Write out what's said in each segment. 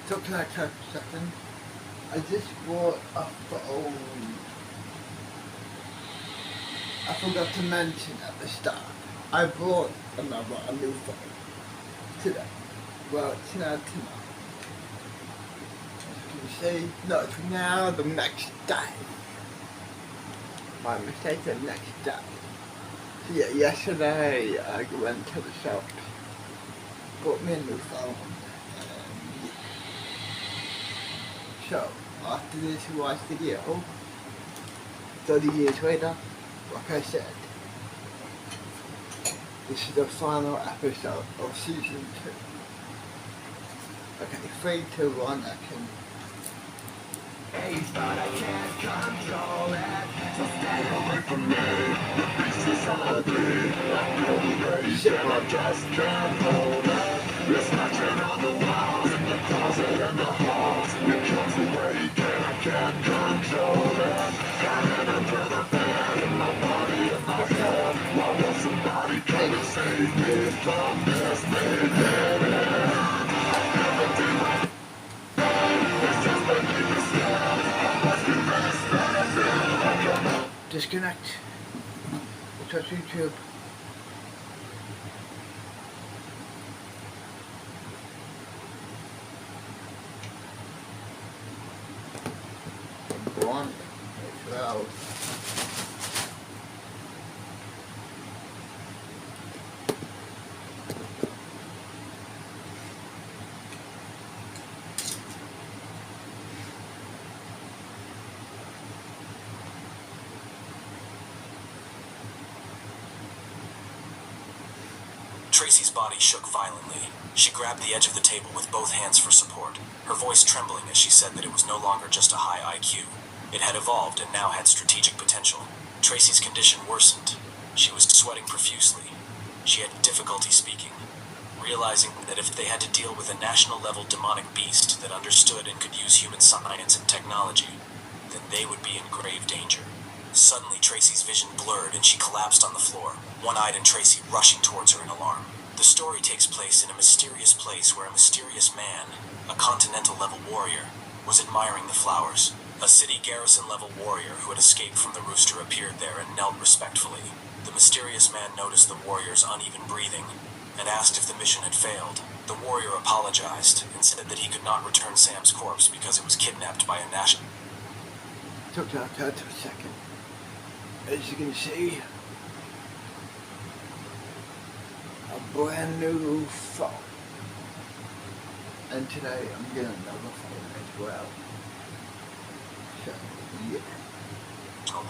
Took like a second. I just bought a phone. I forgot to mention at the start. I bought a new phone today. Well, it's not tomorrow. As you can see, not now, the next day. My mistake, the next day. So yeah, yesterday I went to the shop, bought me a new phone. So, after this watch video, 30 years later, like I said, this is the final episode of season 2. Okay, 3, 2, 1, action. But I can't control it, so stay away from me. This is ugly, I'm really crazy, I just can't hold it. It's scratching on the walls, in the closet and the halls. It comes awake and I can't control it. Got it under the bed, in my body, in my head. Why won't somebody come and save me from this minute? Disconnect. Touch YouTube. Go on. Well. Tracy's body shook violently. She grabbed the edge of the table with both hands for support, her voice trembling as she said that it was no longer just a high IQ. It had evolved and now had strategic potential. Tracy's condition worsened. She was sweating profusely. She had difficulty speaking, realizing that if they had to deal with a national-level demonic beast that understood and could use human science and technology, then they would be in grave danger. Suddenly, Tracy's vision blurred and she collapsed on the floor, one-eyed and Tracy rushing towards her in alarm. The story takes place in a mysterious place where a mysterious man, a continental-level warrior, was admiring the flowers. A city garrison-level warrior who had escaped from the rooster appeared there and knelt respectfully. The mysterious man noticed the warrior's uneven breathing and asked if the mission had failed. The warrior apologized and said that he could not return Sam's corpse because it was kidnapped by a national... Took that a second. As you can see, a brand new phone. And today I'm getting another phone as well. So, yeah.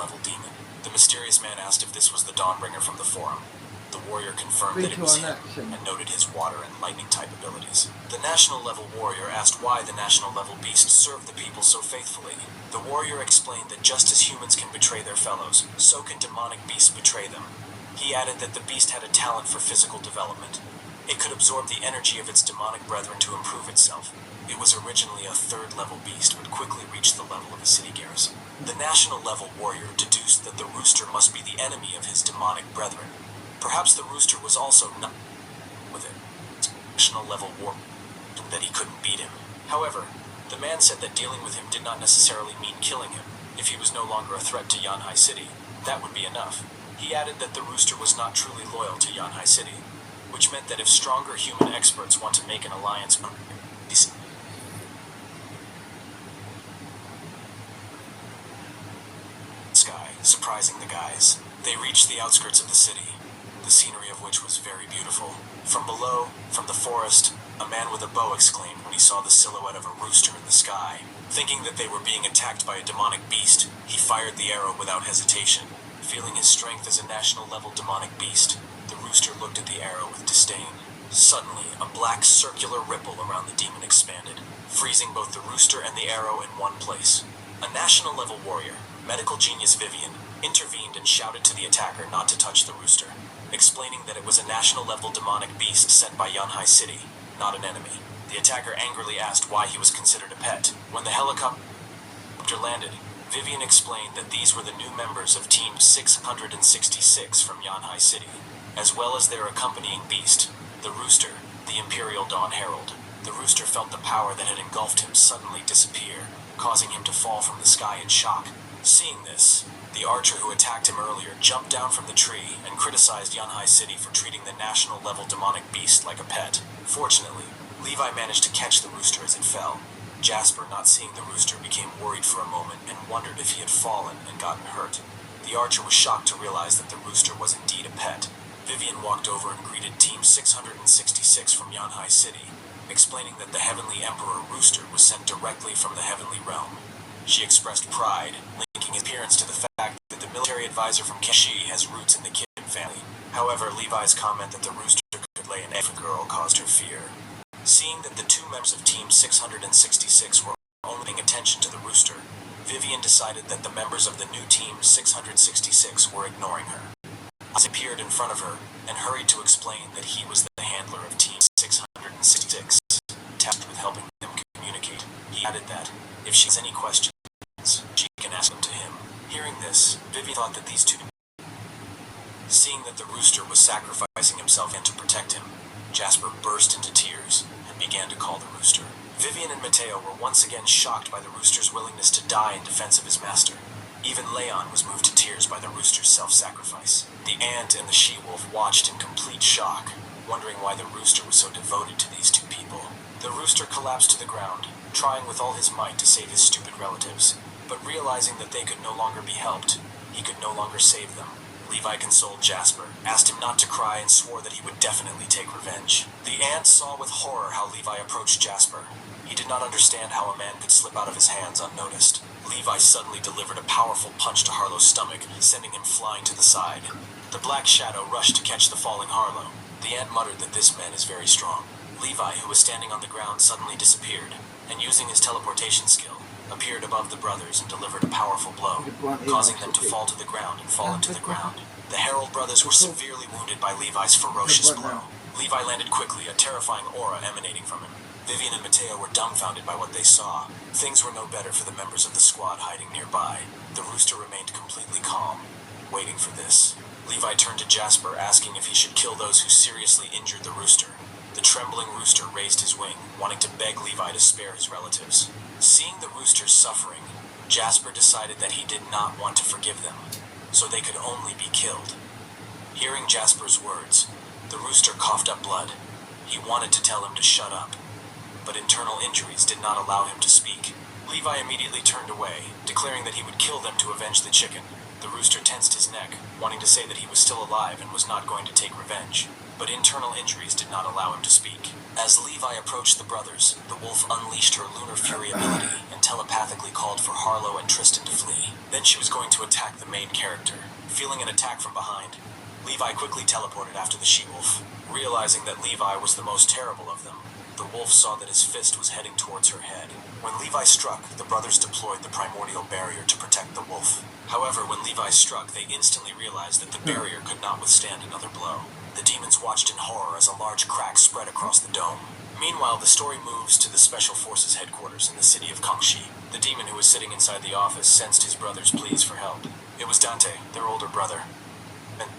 Level demon. The mysterious man asked if this was the Dawnbringer from the forum. The warrior confirmed that it was him and noted his water and lightning type abilities. The national level warrior asked why the national level beast served the people so faithfully. The warrior explained that just as humans can betray their fellows, so can demonic beasts betray them. He added that the beast had a talent for physical development. It could absorb the energy of its demonic brethren to improve itself. It was originally a 3rd level beast, but quickly reached the level of a city garrison. The national level warrior deduced that the rooster must be the enemy of his demonic brethren. Perhaps the rooster was also not with it. National level war that he couldn't beat him. However, the man said that dealing with him did not necessarily mean killing him. If he was no longer a threat to Yanhai City, that would be enough. He added that the rooster was not truly loyal to Yanhai City, which meant that if stronger human experts want to make an alliance, sky, surprising the guys. They reached the outskirts of the city, the scenery of which was very beautiful. From below, from the forest, a man with a bow exclaimed when he saw the silhouette of a rooster in the sky. Thinking that they were being attacked by a demonic beast, he fired the arrow without hesitation. Feeling his strength as a national-level demonic beast, the rooster looked at the arrow with disdain. Suddenly, a black circular ripple around the demon expanded, freezing both the rooster and the arrow in one place. A national-level warrior, medical genius Vivian, intervened and shouted to the attacker not to touch the rooster, explaining that it was a national-level demonic beast sent by Yanhai City, not an enemy. The attacker angrily asked why he was considered a pet. When the helicopter landed, Vivian explained that these were the new members of Team 666 from Yanhai City, as well as their accompanying beast, the rooster, the Imperial Dawn Herald. The rooster felt the power that had engulfed him suddenly disappear, causing him to fall from the sky in shock. Seeing this, the archer who attacked him earlier jumped down from the tree and criticized Yunhai City for treating the national-level demonic beast like a pet. Fortunately, Levi managed to catch the rooster as it fell. Jasper, not seeing the rooster, became worried for a moment and wondered if he had fallen and gotten hurt. The archer was shocked to realize that the rooster was indeed a pet. Vivian walked over and greeted Team 666 from Yunhai City, explaining that the Heavenly Emperor Rooster was sent directly from the Heavenly Realm. She expressed pride, linking his appearance to the fact that the military advisor from Kenshi has roots in the Kim family. However, Levi's comment that the rooster could lay an egg for the girl caused her fear. Seeing that the two members of Team 666 were only paying attention to the rooster, Vivian decided that the members of the new Team 666 were ignoring her. He appeared in front of her and hurried to explain that he was the handler of Team 666, tasked with helping them communicate. He added that, if she has any questions, she can ask them to him. Hearing this, Vivian thought that these two... Seeing that the rooster was sacrificing himself to protect him, Jasper burst into tears and began to call the rooster. Vivian and Mateo were once again shocked by the rooster's willingness to die in defense of his master. Even Leon was moved to tears by the rooster's self-sacrifice. The ant and the she-wolf watched in complete shock, wondering why the rooster was so devoted to these two people. The rooster collapsed to the ground, trying with all his might to save his stupid relatives, but realizing that they could no longer be helped, he could no longer save them. Levi consoled Jasper, asked him not to cry, and swore that he would definitely take revenge. The ant saw with horror how Levi approached Jasper. He did not understand how a man could slip out of his hands unnoticed. Levi suddenly delivered a powerful punch to Harlow's stomach, sending him flying to the side. The Black Shadow rushed to catch the falling Harlow. The ant muttered that this man is very strong. Levi, who was standing on the ground, suddenly disappeared, and using his teleportation skill, appeared above the brothers and delivered a powerful blow, causing them to fall to the ground and fall into the ground. The Herald brothers were severely wounded by Levi's ferocious blow. Levi landed quickly, a terrifying aura emanating from him. Vivian and Mateo were dumbfounded by what they saw. Things were no better for the members of the squad hiding nearby. The rooster remained completely calm, waiting for this. Levi turned to Jasper, asking if he should kill those who seriously injured the rooster. The trembling rooster raised his wing, wanting to beg Levi to spare his relatives. Seeing the roosters suffering, Jasper decided that he did not want to forgive them, so they could only be killed. Hearing Jasper's words, the rooster coughed up blood. He wanted to tell him to shut up, but internal injuries did not allow him to speak. Levi immediately turned away, declaring that he would kill them to avenge the chicken. The rooster tensed his neck, wanting to say that he was still alive and was not going to take revenge, but internal injuries did not allow him to speak. As Levi approached the brothers, the wolf unleashed her Lunar Fury ability and telepathically called for Harlow and Tristan to flee. Then she was going to attack the main character. Feeling an attack from behind, Levi quickly teleported after the she-wolf. Realizing that Levi was the most terrible of them, the wolf saw that his fist was heading towards her head. When Levi struck, the brothers deployed the primordial barrier to protect the wolf. However, when Levi struck, they instantly realized that the barrier could not withstand another blow. The demons watched in horror as a large crack spread across the dome. Meanwhile, the story moves to the Special Forces headquarters in the city of Kangxi. The demon who was sitting inside the office sensed his brother's pleas for help. It was Dante, their older brother, and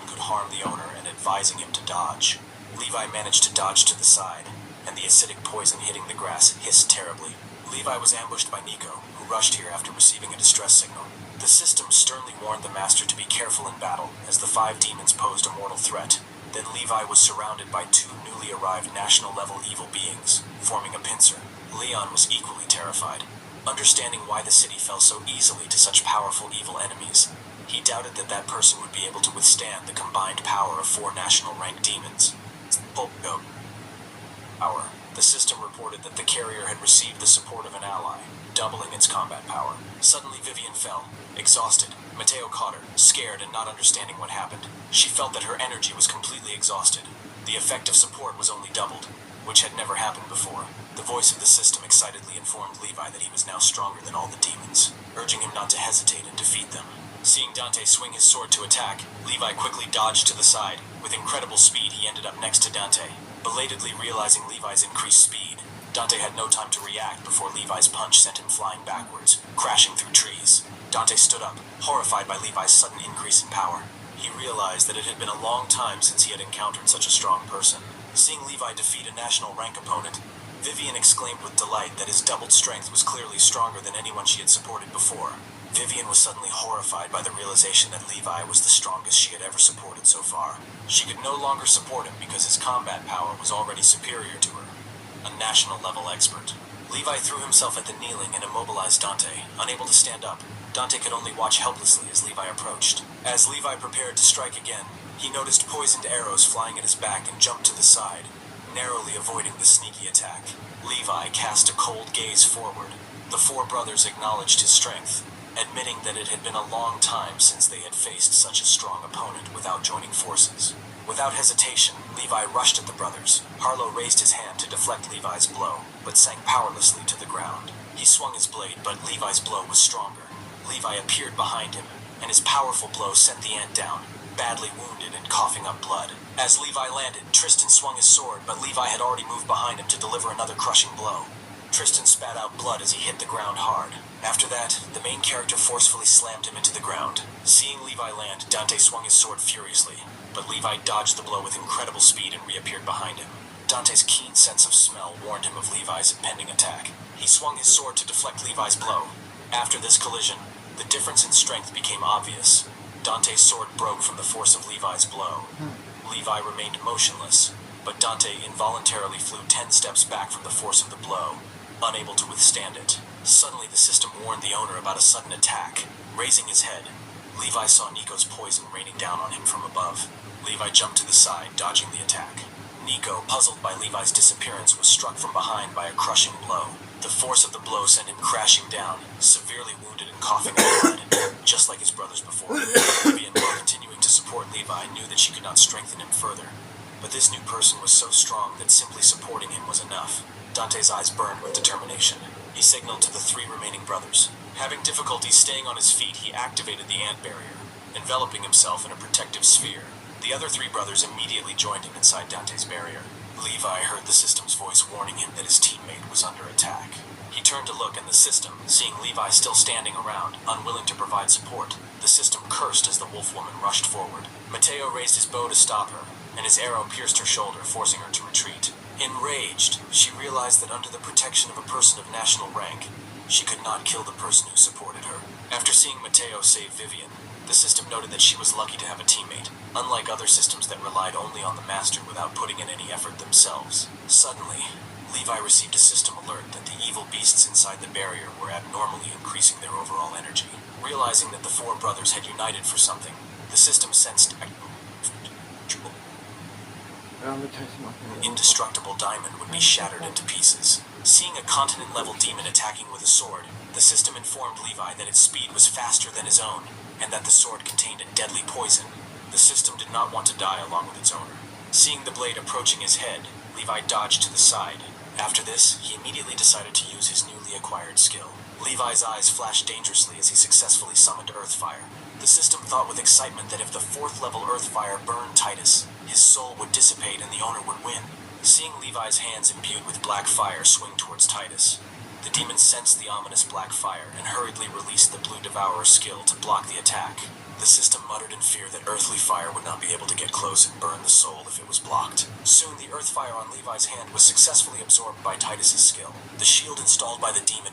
could harm the owner and advising him to dodge. Levi managed to dodge to the side, and the acidic poison hitting the grass hissed terribly. Levi was ambushed by Nico, who rushed here after receiving a distress signal. The system sternly warned the Master to be careful in battle, as the 5 demons posed a mortal threat. Then Levi was surrounded by 2 newly arrived national-level evil beings, forming a pincer. Leon was equally terrified. Understanding why the city fell so easily to such powerful evil enemies, he doubted that that person would be able to withstand the combined power of 4 national-ranked demons. Power. The system reported that the carrier had received the support of an ally, doubling its combat power. Suddenly Vivian fell, exhausted. Mateo caught her, scared and not understanding what happened. She felt that her energy was completely exhausted. The effect of support was only doubled, which had never happened before. The voice of the system excitedly informed Levi that he was now stronger than all the demons, urging him not to hesitate and defeat them. Seeing Dante swing his sword to attack, Levi quickly dodged to the side. With incredible speed, he ended up next to Dante. Belatedly realizing Levi's increased speed, Dante had no time to react before Levi's punch sent him flying backwards, crashing through trees. Dante stood up, horrified by Levi's sudden increase in power. He He realized that it had been a long time since he had encountered such a strong person. Seeing Levi defeat a national rank opponent, Vivian exclaimed with delight that his doubled strength was clearly stronger than anyone she had supported before. Vivian was suddenly horrified by the realization that Levi was the strongest she had ever supported so far. She could no longer support him because his combat power was already superior to her. A national level expert. Levi threw himself at the kneeling and immobilized Dante. Unable to stand up, Dante could only watch helplessly as Levi approached. As Levi prepared to strike again, he noticed poisoned arrows flying at his back and jumped to the side, narrowly avoiding the sneaky attack. Levi cast a cold gaze forward. The four brothers acknowledged his strength, admitting that it had been a long time since they had faced such a strong opponent without joining forces. Without hesitation, Levi rushed at the brothers. Harlow raised his hand to deflect Levi's blow, but sank powerlessly to the ground. He swung his blade, but Levi's blow was stronger. Levi appeared behind him, and his powerful blow sent the ant down, badly wounded and coughing up blood. As Levi landed, Tristan swung his sword, but Levi had already moved behind him to deliver another crushing blow. Tristan spat out blood as he hit the ground hard. After that, the main character forcefully slammed him into the ground. Seeing Levi land, Dante swung his sword furiously, but Levi dodged the blow with incredible speed and reappeared behind him. Dante's keen sense of smell warned him of Levi's impending attack. He swung his sword to deflect Levi's blow. After this collision, the difference in strength became obvious. Dante's sword broke from the force of Levi's blow. Levi remained motionless, but Dante involuntarily flew 10 steps back from the force of the blow, unable to withstand it. Suddenly the system warned the owner about a sudden attack. Raising his head, Levi saw Nico's poison raining down on him from above. Levi jumped to the side, dodging the attack. Nico, puzzled by Levi's disappearance, was struck from behind by a crushing blow. The force of the blow sent him crashing down, severely wounded and coughing up blood, just like his brothers before. Vivian, while continuing to support Levi, knew that she could not strengthen him further. But this new person was so strong that simply supporting him was enough. Dante's eyes burned with determination. He signaled to the 3 remaining brothers. Having difficulty staying on his feet, he activated the ant barrier, enveloping himself in a protective sphere. The other 3 brothers immediately joined him inside Dante's barrier. Levi heard the system's voice warning him that his teammate was under attack. He turned to look, and the system, seeing Levi still standing around, unwilling to provide support, the system cursed as the wolf woman rushed forward. Matteo raised his bow to stop her, and his arrow pierced her shoulder, forcing her to retreat. Enraged, she realized that under the protection of a person of national rank, she could not kill the person who supported her. After seeing Matteo save Vivian, the system noted that she was lucky to have a teammate, unlike other systems that relied only on the master without putting in any effort themselves. Suddenly, Levi received a system alert that the evil beasts inside the barrier were abnormally increasing their overall energy. Realizing that the 4 brothers had united for something, the system sensed indestructible diamond would be shattered into pieces. Seeing a continent-level demon attacking with a sword, the system informed Levi that its speed was faster than his own, and that the sword contained a deadly poison. The system did not want to die along with its owner. Seeing the blade approaching his head, Levi dodged to the side. After this, he immediately decided to use his newly acquired skill. Levi's eyes flashed dangerously as he successfully summoned Earthfire. The system thought with excitement that if the 4th level Earthfire burned Titus, his soul would dissipate and the owner would win. Seeing Levi's hands imbued with black fire swing towards Titus, the demon sensed the ominous black fire and hurriedly released the Blue Devourer skill to block the attack. The system muttered in fear that earthly fire would not be able to get close and burn the soul if it was blocked. Soon the earth fire on Levi's hand was successfully absorbed by Titus's skill. The shield installed by the demon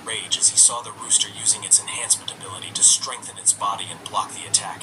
rage as he saw the rooster using its enhancement ability to strengthen its body and block the attack.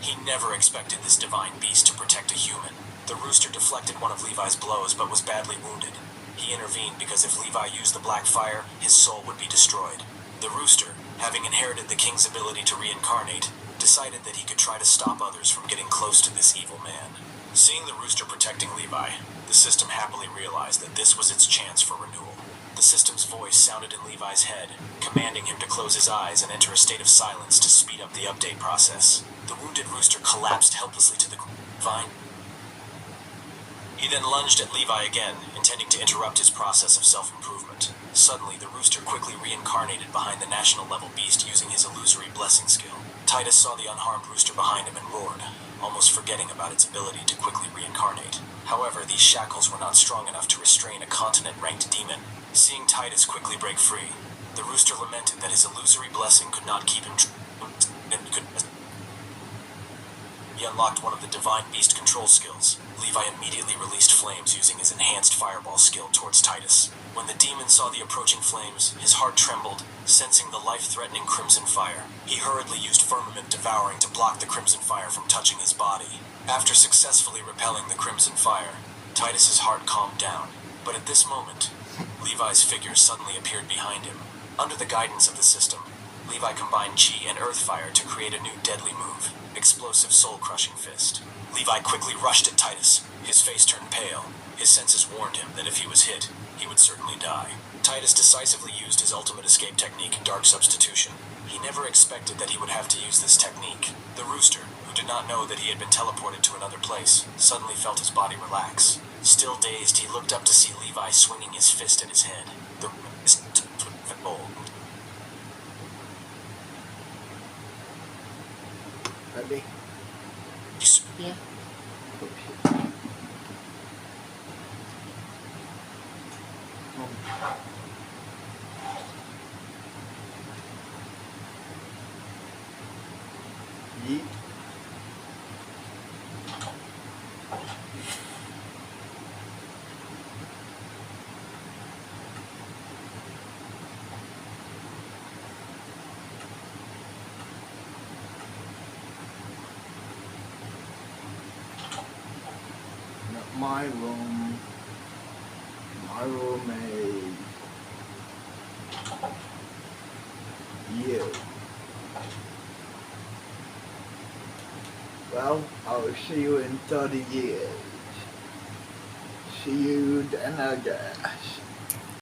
He never expected this divine beast to protect a human. The rooster deflected one of Levi's blows but was badly wounded. He intervened because if Levi used the black fire, his soul would be destroyed. The rooster, having inherited the king's ability to reincarnate, decided that he could try to stop others from getting close to this evil man. Seeing the rooster protecting Levi, the system happily realized that this was its chance for renewal. The system's voice sounded in Levi's head, commanding him to close his eyes and enter a state of silence to speed up the update process. The wounded rooster collapsed helplessly to the vine. He then lunged at Levi again, intending to interrupt his process of self-improvement. Suddenly, the rooster quickly reincarnated behind the national level beast using his illusory blessing skill. Titus saw the unharmed rooster behind him and roared, almost forgetting about its ability to quickly reincarnate. However, these shackles were not strong enough to restrain a continent-ranked demon. Seeing Titus quickly break free, The rooster lamented that his illusory blessing could not keep him and could. He unlocked one of the Divine Beast control skills. Levi immediately released flames using his enhanced fireball skill towards Titus. When the demon saw the approaching flames, his heart trembled, sensing the life-threatening crimson fire. He hurriedly used Firmament Devouring to block the crimson fire from touching his body. After successfully repelling the crimson fire, Titus's heart calmed down. But at this moment, Levi's figure suddenly appeared behind him. Under the guidance of the system, Levi combined Chi and Earth Fire to create a new deadly move, Explosive Soul-Crushing Fist. Levi quickly rushed at Titus. His face turned pale. His senses warned him that if he was hit, he would certainly die. Titus decisively used his ultimate escape technique, Dark Substitution. He never expected that he would have to use this technique. The rooster, who did not know that he had been teleported to another place, suddenly felt his body relax. Still dazed, he looked up to see Levi swinging his fist at his head. The Ready? Yeah. Yeet. My room. My roommate. You. Well, I'll see you in 30 years. See you then, I guess.